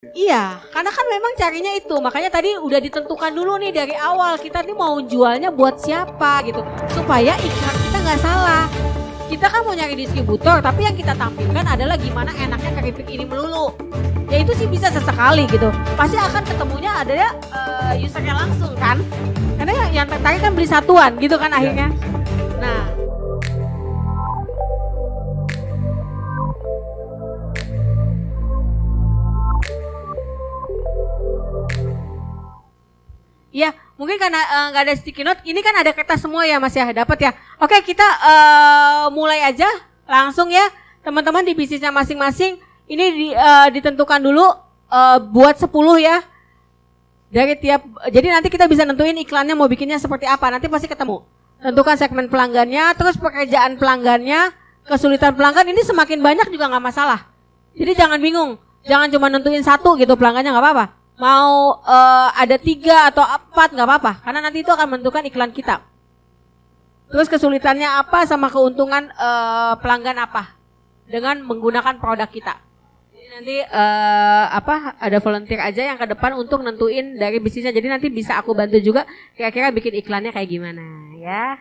Iya, karena kan memang carinya itu, makanya tadi udah ditentukan dulu nih dari awal kita nih mau jualnya buat siapa gitu, supaya iklan kita nggak salah. Kita kan mau nyari distributor, tapi yang kita tampilkan adalah gimana enaknya keripik ini melulu. Ya itu sih bisa sesekali gitu, pasti akan ketemunya adalah usernya langsung kan, karena yang tertarik kan beli satuan gitu kan akhirnya. Nah, iya, mungkin karena nggak ada sticky note, ini kan ada kertas semua ya Mas ya, dapat ya. Oke, kita mulai aja langsung ya, teman-teman di bisnisnya masing-masing. Ini ditentukan dulu buat 10 ya. Dari tiap, jadi nanti kita bisa nentuin iklannya mau bikinnya seperti apa, nanti pasti ketemu. Tentukan segmen pelanggannya, terus pekerjaan pelanggannya, kesulitan pelanggan, ini semakin banyak juga nggak masalah. Jadi jangan bingung, jangan cuma nentuin satu gitu pelanggannya nggak apa-apa. Mau ada 3 atau 4 nggak apa-apa, karena nanti itu akan menentukan iklan kita. Terus kesulitannya apa sama keuntungan pelanggan apa dengan menggunakan produk kita. Jadi nanti ada volunteer aja yang ke depan untuk nentuin dari bisnisnya. Jadi nanti bisa aku bantu juga kira-kira bikin iklannya kayak gimana ya.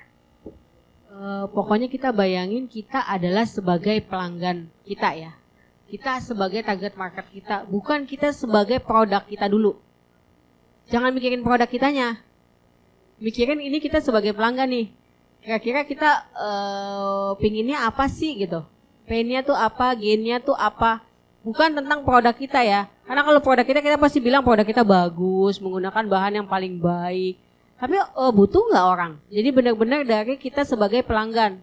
Pokoknya kita bayangin kita adalah sebagai pelanggan kita ya. Kita sebagai target market kita, bukan kita sebagai produk kita dulu. Jangan mikirin produk kitanya. Mikirin ini kita sebagai pelanggan nih. Kira-kira kita pinginnya apa sih gitu. Painnya tuh apa, gainnya tuh apa. Bukan tentang produk kita ya. Karena kalau produk kita pasti bilang produk kita bagus, menggunakan bahan yang paling baik. Tapi butuh nggak orang? Jadi benar-benar dari kita sebagai pelanggan.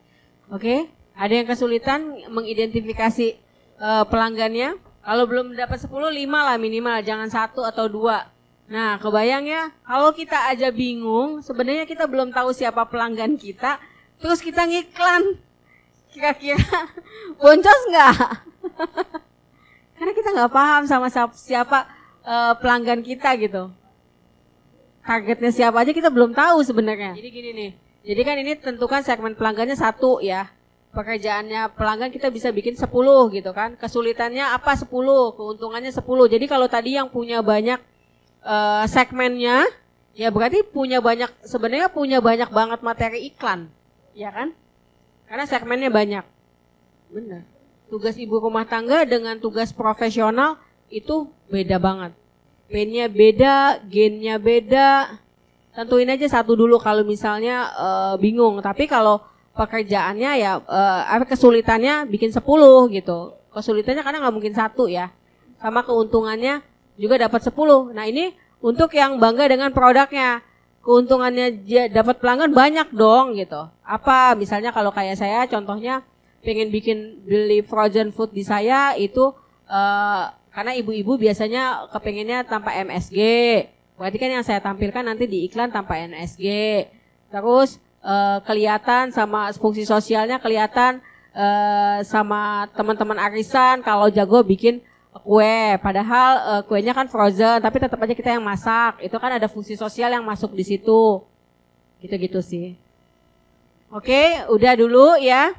Oke? Ada yang kesulitan mengidentifikasi pelanggannya. Kalau belum dapat 10, 5 lah minimal, jangan 1 atau 2. Nah, kebayang ya, kalau kita aja bingung, sebenarnya kita belum tahu siapa pelanggan kita, terus kita ngiklan, kira-kira boncos nggak? Karena kita nggak paham sama siapa pelanggan kita gitu. Targetnya siapa aja kita belum tahu sebenarnya. Jadi gini nih, jadi kan ini tentukan segmen pelanggannya 1 ya. Pekerjaannya pelanggan kita bisa bikin 10 gitu kan. Kesulitannya apa 10, keuntungannya 10. Jadi kalau tadi yang punya banyak segmennya, ya berarti sebenarnya punya banyak banget materi iklan. Ya kan? Karena segmennya banyak. Benar. Tugas ibu rumah tangga dengan tugas profesional itu beda banget. Painnya beda, gainnya beda. Tentuin aja 1 dulu kalau misalnya bingung. Tapi kalau pekerjaannya ya kesulitannya bikin 10 gitu. Kesulitannya karena nggak mungkin 1 ya. Sama keuntungannya juga dapat 10. Nah ini untuk yang bangga dengan produknya. Keuntungannya dapat pelanggan banyak dong gitu. Apa misalnya kalau kayak saya contohnya pengen beli frozen food di saya itu karena ibu-ibu biasanya kepengennya tanpa MSG. Berarti kan yang saya tampilkan nanti di iklan tanpa MSG. Terus kelihatan sama fungsi sosialnya, kelihatan sama teman-teman arisan kalau jago bikin kue, padahal kuenya kan frozen tapi tetap aja kita yang masak. Itu kan ada fungsi sosial yang masuk di situ. Gitu-gitu sih. Oke, udah dulu ya.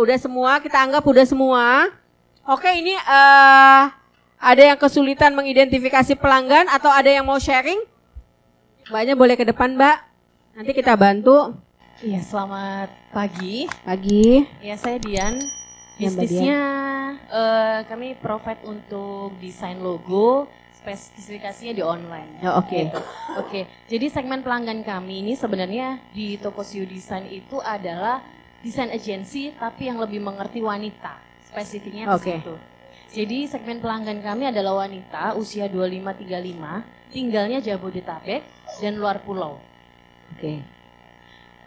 Udah semua, kita anggap udah semua. Oke, ini ada yang kesulitan mengidentifikasi pelanggan atau ada yang mau sharing? Mbaknya boleh ke depan, Mbak. Nanti kita bantu. Iya, selamat pagi. Pagi. Ya, saya Dian. Bisnisnya kami provide untuk desain logo, spesifikasinya di online. Oh, oke. Gitu. Oke. Jadi segmen pelanggan kami ini sebenarnya di Tokoshio Design itu adalah desain agency tapi yang lebih mengerti wanita. Spesifiknya di situ. Jadi segmen pelanggan kami adalah wanita usia 25-35, tinggalnya Jabodetabek dan luar pulau. Oke.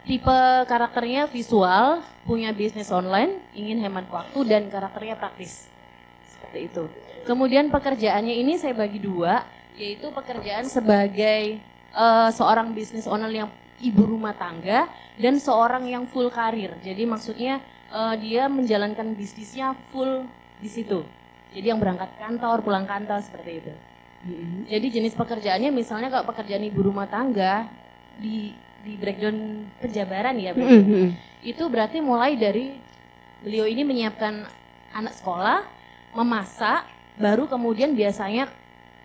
Tipe karakternya visual, punya bisnis online, ingin hemat waktu dan karakternya praktis. Seperti itu. Kemudian pekerjaannya ini saya bagi 2, yaitu pekerjaan sebagai seorang bisnis owner yang ibu rumah tangga dan seorang yang full karir. Jadi maksudnya dia menjalankan bisnisnya full di situ. Jadi yang berangkat kantor, pulang kantor seperti itu. Jadi jenis pekerjaannya misalnya kalau pekerjaan ibu rumah tangga di breakdown penjabaran ya berarti. Itu berarti mulai dari beliau ini menyiapkan anak sekolah, memasak, baru kemudian biasanya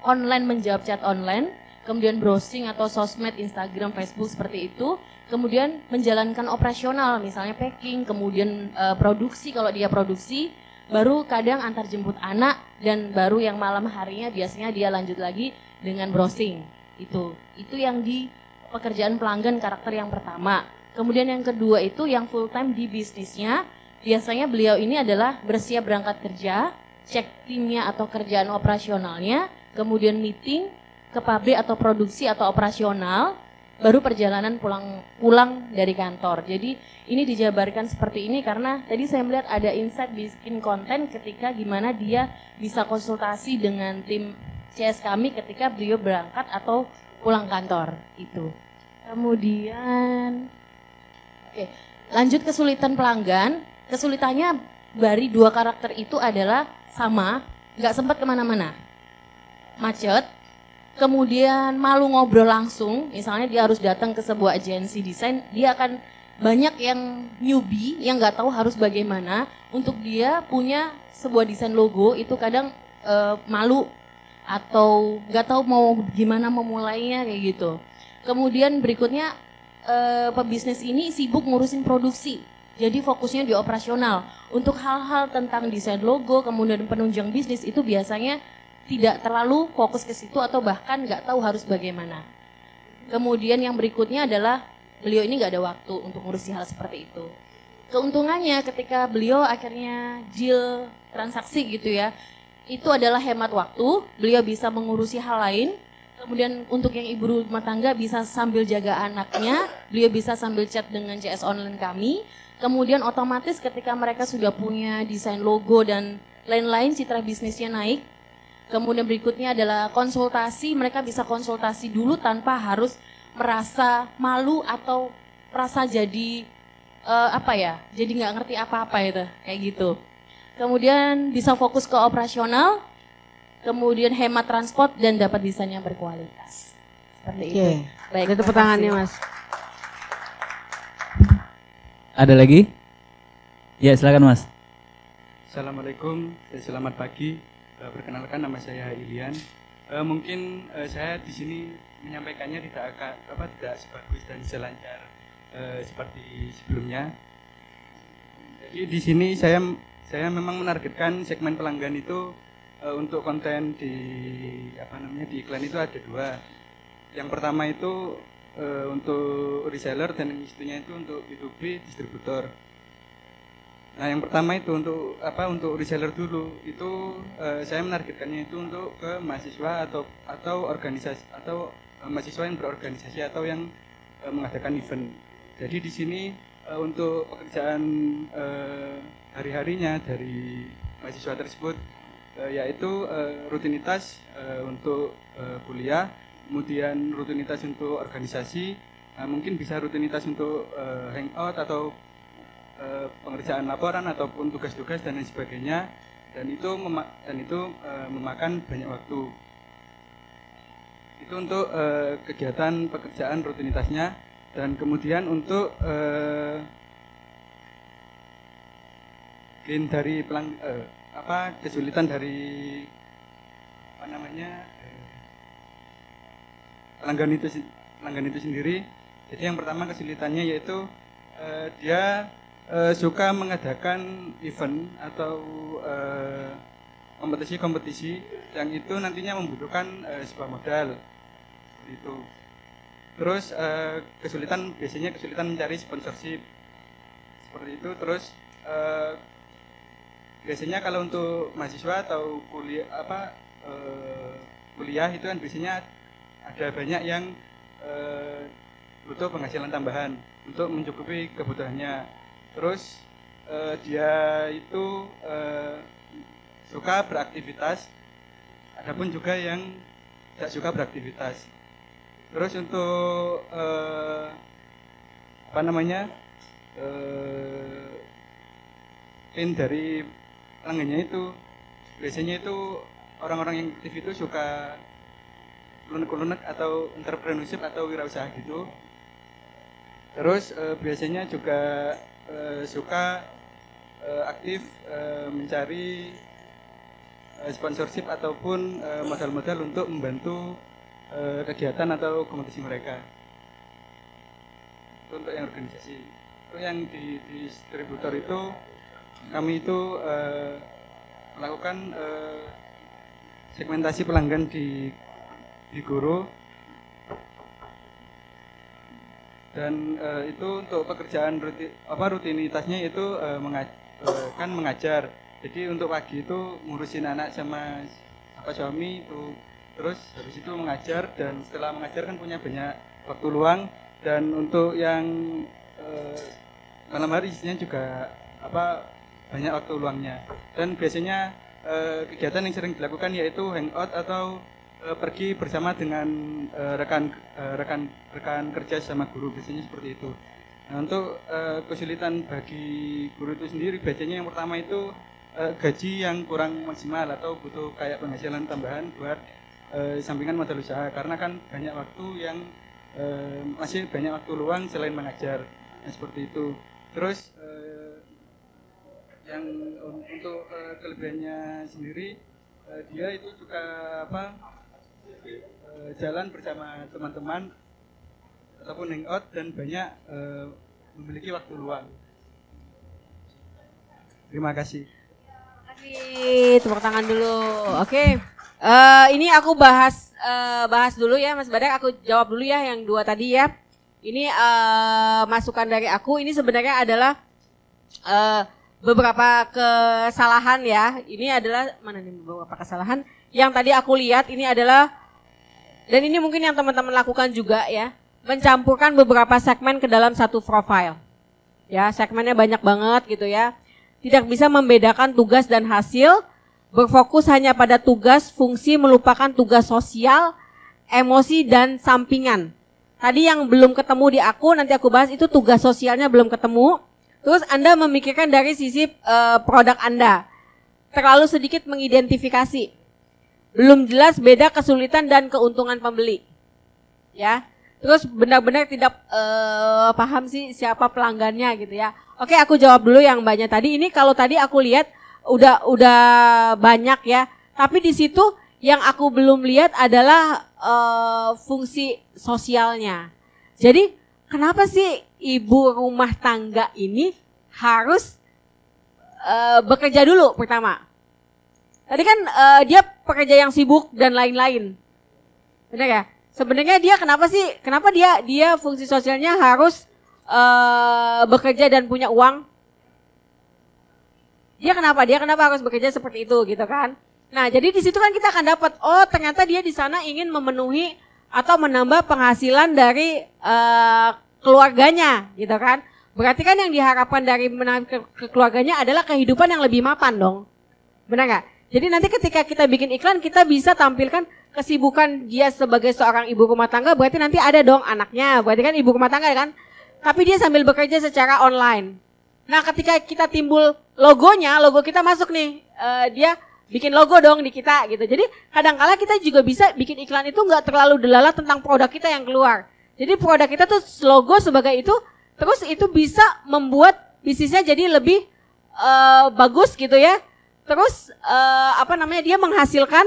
online menjawab chat online, kemudian browsing atau sosmed, Instagram, Facebook seperti itu, kemudian menjalankan operasional, misalnya packing, kemudian produksi kalau dia produksi, baru kadang antar jemput anak, dan baru yang malam harinya biasanya dia lanjut lagi dengan browsing. Itu yang di pekerjaan pelanggan karakter yang pertama. Kemudian yang kedua itu yang full time di bisnisnya, biasanya beliau ini adalah bersiap berangkat kerja, cek timnya atau kerjaan operasionalnya, kemudian meeting ke pabrik atau produksi atau operasional, baru perjalanan pulang dari kantor. Jadi ini dijabarkan seperti ini karena tadi saya melihat ada insight bikin konten ketika gimana dia bisa konsultasi dengan tim CS kami ketika beliau berangkat atau pulang kantor itu. Kemudian lanjut kesulitan pelanggan. Kesulitannya dari dua karakter itu adalah sama, nggak sempat kemana-mana, macet, kemudian malu ngobrol langsung. Misalnya dia harus datang ke sebuah agensi desain, dia akan banyak yang newbie yang nggak tahu harus bagaimana. Untuk dia punya sebuah desain logo itu kadang malu atau nggak tahu mau gimana memulainya kayak gitu. Kemudian berikutnya pebisnis ini sibuk ngurusin produksi. Jadi fokusnya di operasional. Untuk hal-hal tentang desain logo, kemudian penunjang bisnis itu biasanya tidak terlalu fokus ke situ atau bahkan nggak tahu harus bagaimana. Kemudian yang berikutnya adalah beliau ini nggak ada waktu untuk ngurusi hal seperti itu. Keuntungannya ketika beliau akhirnya deal transaksi gitu ya, itu adalah hemat waktu, beliau bisa mengurusi hal lain. Kemudian untuk yang ibu rumah tangga bisa sambil jaga anaknya, beliau bisa sambil chat dengan CS online kami. Kemudian otomatis ketika mereka sudah punya desain logo dan lain-lain, citra bisnisnya naik. Kemudian berikutnya adalah konsultasi, mereka bisa konsultasi dulu tanpa harus merasa malu atau merasa jadi jadi nggak ngerti apa-apa itu, kayak gitu. Kemudian bisa fokus ke operasional, kemudian hemat transport dan dapat desain yang berkualitas. Seperti itu. Baik, ada tepuk tangannya Mas. Ada lagi? Ya, silakan Mas. Assalamualaikum, selamat pagi. Perkenalkan nama saya Ilian. Mungkin saya di sini menyampaikannya tidak sebagus dan selancar seperti sebelumnya. Jadi di sini saya memang menargetkan segmen pelanggan itu untuk konten di di iklan itu ada dua. Yang pertama itu untuk reseller dan yang istrinya itu untuk B2B distributor. Nah, yang pertama itu untuk reseller dulu. Itu saya menargetkannya itu untuk ke mahasiswa atau organisasi atau mahasiswa yang berorganisasi atau yang mengadakan event. Jadi di sini untuk pekerjaan hari-harinya dari mahasiswa tersebut yaitu rutinitas untuk kuliah, kemudian rutinitas untuk organisasi, mungkin bisa rutinitas untuk hangout atau pengerjaan laporan ataupun tugas-tugas dan lain sebagainya, dan itu memakan banyak waktu. Itu untuk kegiatan pekerjaan rutinitasnya. Dan kemudian untuk dari kesulitan dari pelanggan itu sendiri. Jadi yang pertama kesulitannya yaitu dia suka mengadakan event atau kompetisi yang itu nantinya membutuhkan sebuah modal itu. Terus biasanya kesulitan mencari sponsorship seperti itu. Terus biasanya kalau untuk mahasiswa atau kuliah itu kan biasanya ada banyak yang butuh penghasilan tambahan untuk mencukupi kebutuhannya. Terus dia itu suka beraktivitas, adapun juga yang tidak suka beraktivitas. Terus untuk dari pelanggannya itu biasanya itu orang-orang yang aktif itu suka klunek-klunek atau entrepreneurship atau wirausaha gitu. Terus biasanya juga suka aktif mencari sponsorship ataupun modal-modal untuk membantu kegiatan atau kompetisi mereka. Itu untuk yang organisasi. Itu yang di distributor itu kami itu melakukan segmentasi pelanggan di guru, dan itu untuk pekerjaan rutinitasnya itu kan mengajar. Jadi untuk pagi itu ngurusin anak sama suami itu, terus habis itu mengajar, dan setelah mengajar kan punya banyak waktu luang, dan untuk yang malam hari isinya juga banyak waktu luangnya. Dan biasanya kegiatan yang sering dilakukan yaitu hangout atau pergi bersama dengan rekan kerja sama guru, biasanya seperti itu. Nah, untuk kesulitan bagi guru itu sendiri, biasanya yang pertama itu gaji yang kurang maksimal atau butuh kayak penghasilan tambahan buat sampingan modal usaha, karena kan banyak waktu yang masih banyak waktu luang selain mengajar. Nah, seperti itu. Terus yang untuk kelebihannya sendiri, dia itu suka jalan bersama teman-teman ataupun hangout, dan banyak memiliki waktu luang. Terima kasih. Terima kasih, tepuk tangan dulu. Oke. Ini aku bahas dulu ya Mas Badak, aku jawab dulu ya yang dua tadi ya. Ini masukan dari aku, ini sebenarnya adalah beberapa kesalahan ya. Ini adalah mana nih beberapa kesalahan yang tadi aku lihat, ini adalah, dan ini mungkin yang teman-teman lakukan juga ya, mencampurkan beberapa segmen ke dalam satu profile. Ya, segmennya banyak banget gitu ya. Tidak bisa membedakan tugas dan hasil, berfokus hanya pada tugas, fungsi, melupakan tugas sosial, emosi, dan sampingan. Tadi yang belum ketemu di aku, nanti aku bahas, itu tugas sosialnya belum ketemu. Terus Anda memikirkan dari sisi produk Anda. Terlalu sedikit mengidentifikasi. Belum jelas beda kesulitan dan keuntungan pembeli. Ya. Terus benar-benar tidak paham sih siapa pelanggannya gitu ya. Oke, aku jawab dulu yang banyak tadi. Ini kalau tadi aku lihat udah banyak ya. Tapi di situ yang aku belum lihat adalah fungsi sosialnya. Jadi kenapa sih ibu rumah tangga ini harus bekerja dulu pertama? Tadi kan dia pekerja yang sibuk dan lain-lain. Benar ya? Sebenarnya dia kenapa dia fungsi sosialnya harus bekerja dan punya uang? Dia kenapa harus bekerja seperti itu gitu kan? Nah, jadi di situ kan kita akan dapat, oh ternyata dia di sana ingin memenuhi atau menambah penghasilan dari keluarganya gitu kan? Berarti kan yang diharapkan dari ke keluarganya adalah kehidupan yang lebih mapan dong. Benar nggak? Jadi nanti ketika kita bikin iklan, kita bisa tampilkan kesibukan dia sebagai seorang ibu rumah tangga, berarti nanti ada dong anaknya, berarti kan ibu rumah tangga kan? Tapi dia sambil bekerja secara online. Nah, ketika kita timbul logonya, logo kita masuk nih, dia bikin logo dong di kita gitu. Jadi kadang-kala kita juga bisa bikin iklan itu nggak terlalu delala tentang produk kita yang keluar. Jadi produk kita tuh logo sebagai itu, terus itu bisa membuat bisnisnya jadi lebih bagus gitu ya. Terus dia menghasilkan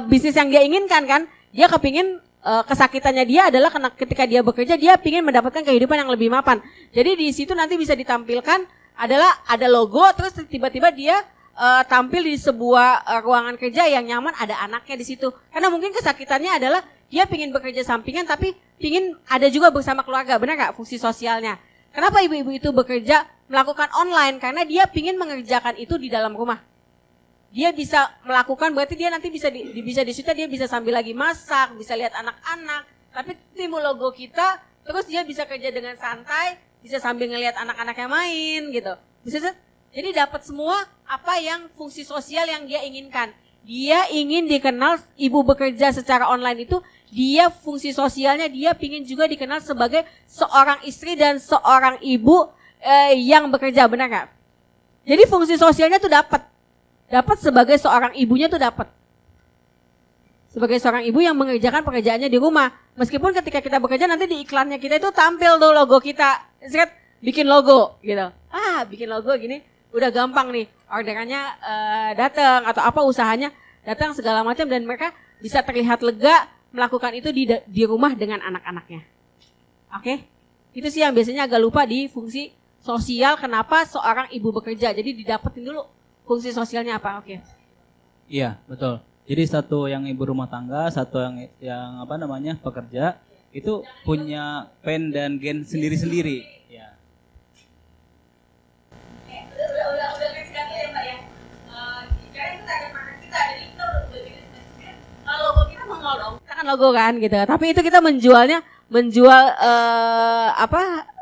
bisnis yang dia inginkan kan. Dia kepingin kesakitannya dia adalah ketika dia bekerja dia ingin mendapatkan kehidupan yang lebih mapan. Jadi di situ nanti bisa ditampilkan adalah ada logo, terus tiba-tiba dia tampil di sebuah ruangan kerja yang nyaman, ada anaknya di situ. Karena mungkin kesakitannya adalah dia ingin bekerja sampingan tapi ingin ada juga bersama keluarga. Benar nggak fungsi sosialnya? Kenapa ibu-ibu itu bekerja melakukan online? Karena dia ingin mengerjakan itu di dalam rumah. Dia bisa melakukan, berarti dia nanti bisa di situ dia bisa sambil lagi masak, bisa lihat anak-anak. Tapi timbul logo kita, terus dia bisa kerja dengan santai, bisa sambil ngelihat anak-anaknya main gitu. Jadi dapat semua apa yang fungsi sosial yang dia inginkan. Dia ingin dikenal, ibu bekerja secara online itu, dia fungsi sosialnya dia ingin juga dikenal sebagai seorang istri dan seorang ibu yang bekerja, benar nggak? Jadi fungsi sosialnya tuh dapat sebagai seorang ibunya tuh dapat. Sebagai seorang ibu yang mengerjakan pekerjaannya di rumah. Meskipun ketika kita bekerja nanti di iklannya kita itu tampil tuh logo kita. Bikin logo gitu. Bikin logo gini. udah gampang nih orderannya datang atau apa usahanya datang segala macam dan mereka bisa terlihat lega melakukan itu di rumah dengan anak-anaknya. Oke? Itu sih yang biasanya agak lupa di fungsi sosial kenapa seorang ibu bekerja. Jadi didapetin dulu fungsi sosialnya apa. Oke. Iya, betul. Jadi satu yang ibu rumah tangga, satu yang apa namanya pekerja itu punya pen dan gen sendiri-sendiri. Ya. Udah kasih data ya Mbak ya. Karena itu target market kita, jadi kita udah bikin spesifik. Kalau logo kita mengol dong, kita kan logo kan gitu. Tapi itu kita menjual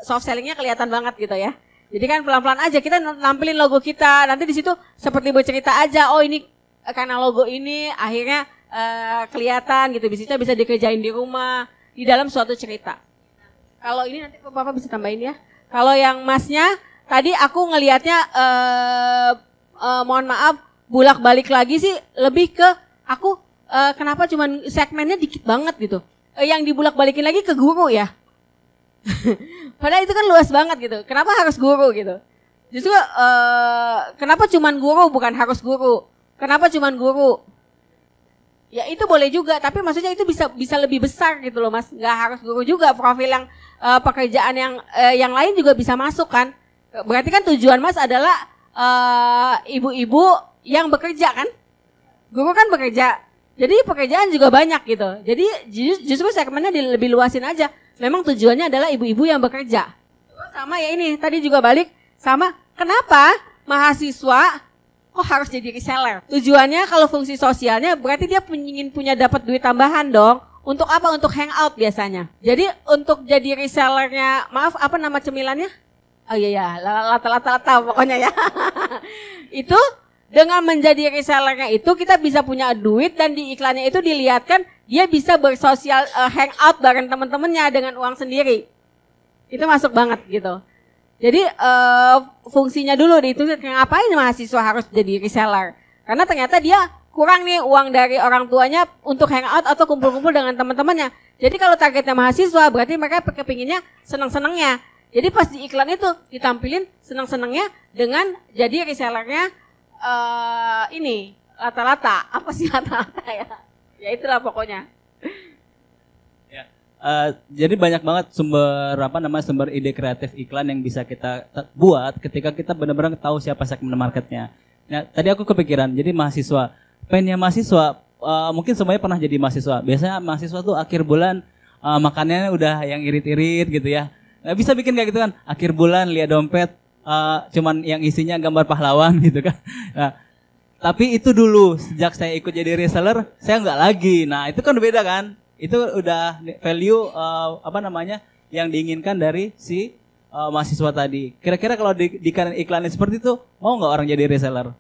soft sellingnya kelihatan banget gitu ya. Jadi kan pelan-pelan aja kita nampilin logo kita. Nanti di situ seperti bercerita aja. Oh ini karena logo ini akhirnya kelihatan gitu. Bisa dikerjain di rumah di dalam suatu cerita. Kalau ini nanti Bapak bisa tambahin ya. Kalau yang Masnya tadi aku ngelihatnya mohon maaf bolak-balik lagi sih lebih ke aku kenapa cuman segmennya dikit banget gitu. Yang dibulak-balikin lagi ke guru ya. Padahal itu kan luas banget gitu. Kenapa harus guru gitu? Justru kenapa cuman guru bukan harus guru? Kenapa cuman guru? Ya itu boleh juga, tapi maksudnya itu bisa lebih besar gitu loh Mas. Nggak harus guru juga, profil yang pekerjaan yang lain juga bisa masuk kan. Berarti kan tujuan Mas adalah ibu-ibu yang bekerja kan? Guru kan bekerja. Jadi pekerjaan juga banyak gitu. Jadi justru segmennya lebih luasin aja. Memang tujuannya adalah ibu-ibu yang bekerja. Sama ya ini, tadi juga balik sama kenapa mahasiswa kok harus jadi reseller? Tujuannya kalau fungsi sosialnya berarti dia ingin punya dapat duit tambahan dong. Untuk apa? Untuk hangout biasanya. Jadi untuk jadi resellernya, maaf apa nama cemilannya? Oh iya lata-lata pokoknya ya. Itu dengan menjadi resellernya itu kita bisa punya duit dan di iklannya itu dilihatkan dia bisa bersosial hangout bareng teman-temannya dengan uang sendiri. Itu masuk banget gitu. Jadi fungsinya dulu itu ngapain mahasiswa harus jadi reseller? Karena ternyata dia kurang nih uang dari orang tuanya untuk hangout atau kumpul-kumpul dengan teman-temannya. Jadi kalau targetnya mahasiswa berarti mereka kepinginnya senang-senangnya. Jadi pas di iklan itu ditampilin senang-senangnya dengan jadi resellernya ini rata-rata. Apa sih rata-rata ya? Ya itulah pokoknya. Jadi banyak banget sumber ide kreatif iklan yang bisa kita buat ketika kita benar-benar tahu siapa segmen marketnya. Nah, tadi aku kepikiran, jadi mahasiswa, pennya mahasiswa, mungkin semuanya pernah jadi mahasiswa. Biasanya mahasiswa tuh akhir bulan makanannya udah yang irit-irit gitu ya. Nah, bisa bikin kayak gitu kan, akhir bulan lihat dompet, cuman yang isinya gambar pahlawan gitu kan. Nah, tapi itu dulu, sejak saya ikut jadi reseller, saya nggak lagi. Nah, itu kan beda kan. Itu udah value yang diinginkan dari si mahasiswa tadi. Kira-kira kalau di iklannya seperti itu, mau nggak orang jadi reseller?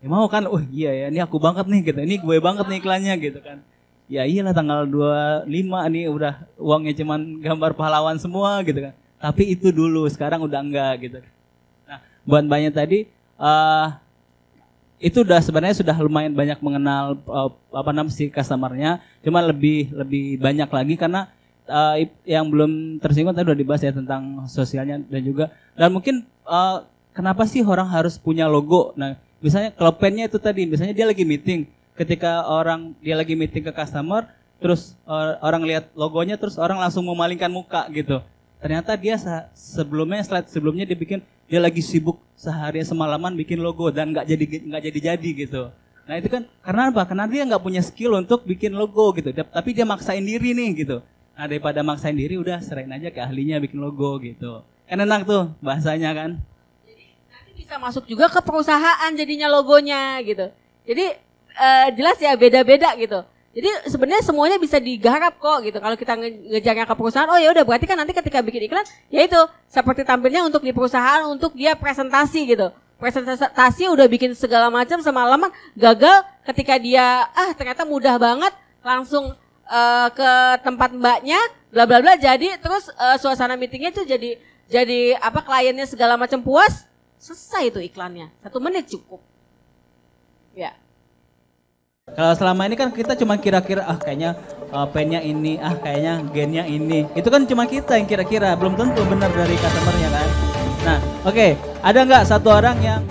Ya mau kan, oh iya ya, ini aku banget nih gitu, ini gue banget nih iklannya gitu kan. Ya iyalah tanggal 25 nih udah uangnya cuman gambar pahlawan semua gitu kan. Tapi itu dulu, sekarang udah enggak gitu. Nah, buat banyak tadi, itu sebenarnya sudah lumayan banyak mengenal si customer-nya, cuma lebih banyak lagi karena yang belum tersinggung tadi udah dibahas ya tentang sosialnya dan mungkin kenapa sih orang harus punya logo. Nah, misalnya kalau pennya itu tadi, misalnya dia lagi meeting, ketika dia lagi meeting ke customer, terus orang lihat logonya, terus orang langsung memalingkan muka gitu. Ternyata dia slide sebelumnya dia lagi sibuk sehari semalaman bikin logo dan nggak jadi gitu. Nah itu kan karena apa? Karena dia nggak punya skill untuk bikin logo gitu. Tapi dia maksain diri nih gitu. Nah daripada maksain diri udah serahin aja ke ahlinya bikin logo gitu. Kan enak tuh bahasanya kan. Jadi nanti bisa masuk juga ke perusahaan jadinya logonya gitu. Jadi jelas ya beda-beda gitu. Jadi sebenarnya semuanya bisa digarap kok gitu. Kalau kita ngejarnya ke perusahaan, oh ya udah berarti kan nanti ketika bikin iklan, ya itu seperti tampilnya untuk di perusahaan, untuk dia presentasi gitu. Presentasi udah bikin segala macam semalaman, gagal ketika dia ternyata mudah banget langsung ke tempat mbaknya, bla bla bla, jadi terus suasana meetingnya itu jadi kliennya segala macam puas, selesai itu iklannya. 1 menit cukup. Ya. Kalau selama ini kan kita cuma kira-kira kayaknya pennya ini, kayaknya gennya ini. Itu kan cuma kita yang kira-kira, belum tentu benar dari customernya kan. Nah, oke. Ada nggak satu orang yang